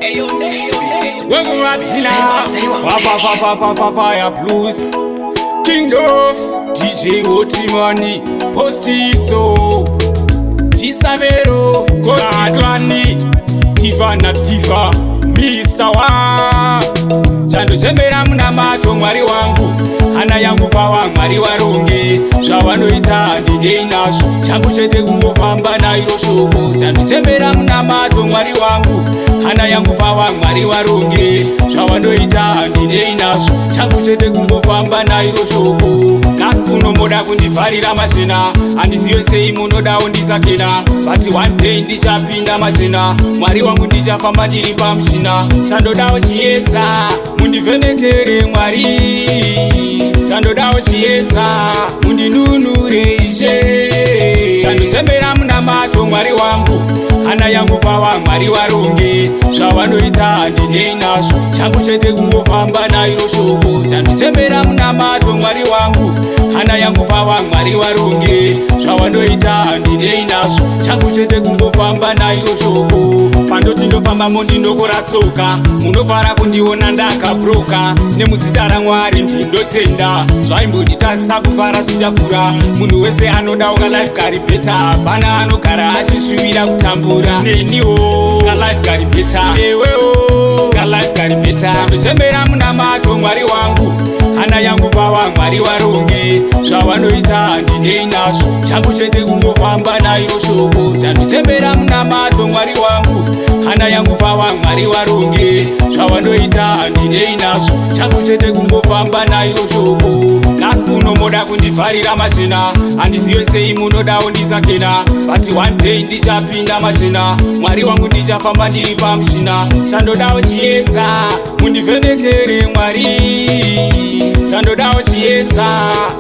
We're Ratina, Fire Blues, King of DJ Otimani, Post it so, Chisavero, Godwani, Tifa na Tifa, Mr. Wa, Chandochemera mnamato mwari wangu, hana yangu pawa mwari waronge, zvavanoita ndinei nazvo, changu chete kungofamba nairo shoko. Chandochemera mnamato mwari wangu, hana yangu pawa mwari waronge, zvavanoita ndinei nazvo, changu chete kungofamba nairo shoko. Nhasi kunomoda kundivharira machena, handizive sei munodawo ndisakena, but one day ndichapinda machena, mwari wangu ndichafamba ndiri pamushina. Chandodawo chiedza mundivhenekere mwari, chandodawo chiedza mundinunure ishe. Chandochemera munamato mwari wangu, hana yangu pawa mwari waronge, zvavanoita ndinei nazvo, changu chete kungofamba nairo shoko. Chandochemera munamato mwari wangu, hana yangu pawa mwari waronge, zvavanoita ndinei nazvo, changu chete kungofamba nairo shoko. Pandoti ndofambamo ndinokoratsoka, munofara kundiona ndakabroka, nemuzita raMwari ndindotenda, zvaimbonditadzisa kufara zvichafura. Munhu wese anodawo kalife kari beta, hapana anogara achisvivira kutambura. Neniwo kalife kari beta, ewewo kalife kari beta. Chandochemera munamato mwari wangu, hana yangu pawa mwari waronge, zvavanoita ndinei nazvo, changu chete kungofamba nairo shoko. Chandochemera munamato mwari wangu, hana yangu pawa mwari waronge, zvavanoita ndinei nazvo, changu chete kungofamba nairo shoko. Nhasi kunomoda kundivharira machena, handizive sei munodawo ndisakena, but one day ndichapinda machena, mwari wangu ndichafamba ndiri pamushina. Chandodawo chiedza mundivhenekere mwari, chandodawo chiedza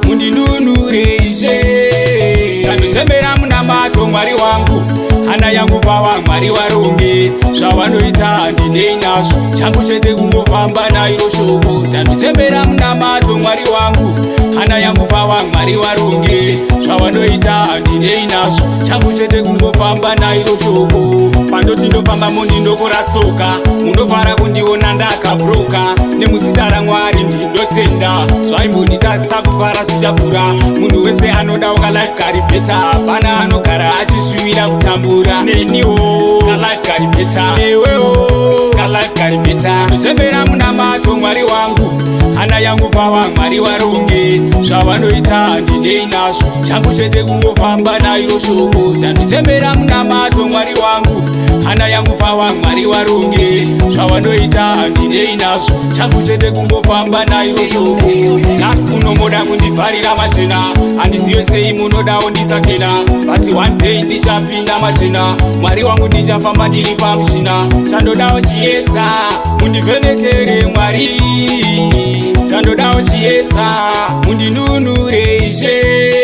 mundinunure ishe. Chandochemera munamato mwari wangu, hana yangu pawa mwari waronge, zvavanoita ndinei nazvo, changu chete kungofamba nairo shoko. Chandochemera munamato mwari wangu, hana yangu pawa mwari waronge, zvavanoita ndinei nazvo, changu chete kungofamba nairo shoko. Pandoti ndofambamo ndindokoratsoka, munofara kundiona ndakabroka, nemuzita raMwari ndindotenda, zvaimbonditadzisa kufara zvichafura. Munhu wese anodawo kalife kari beta, hapana anogara achisvivira kutambura. Neniwo kalife kari beta, ewewo kalife kari beta. Chandochemera munamato mwari wangu, hana yangu pawa mwari waronge, zvavanoita ndinei nazvo, changu chete kungofamba nairo shoko. Chandochemera munamato mwari wangu, hana yangu pawa mwari waronge, zvavanoita ndinei nazvo, changu chete kungofamba nairo shoko. Nhasi kunomoda kundivharira machena, handizive sei munodawo ndisakena, but one day ndichapinda machena, mwari wangu ndichafamba ndiri pamushina. Chandodawo chiedza mundivhenekere mwari, chandodawo chiedza mundinunure ishe.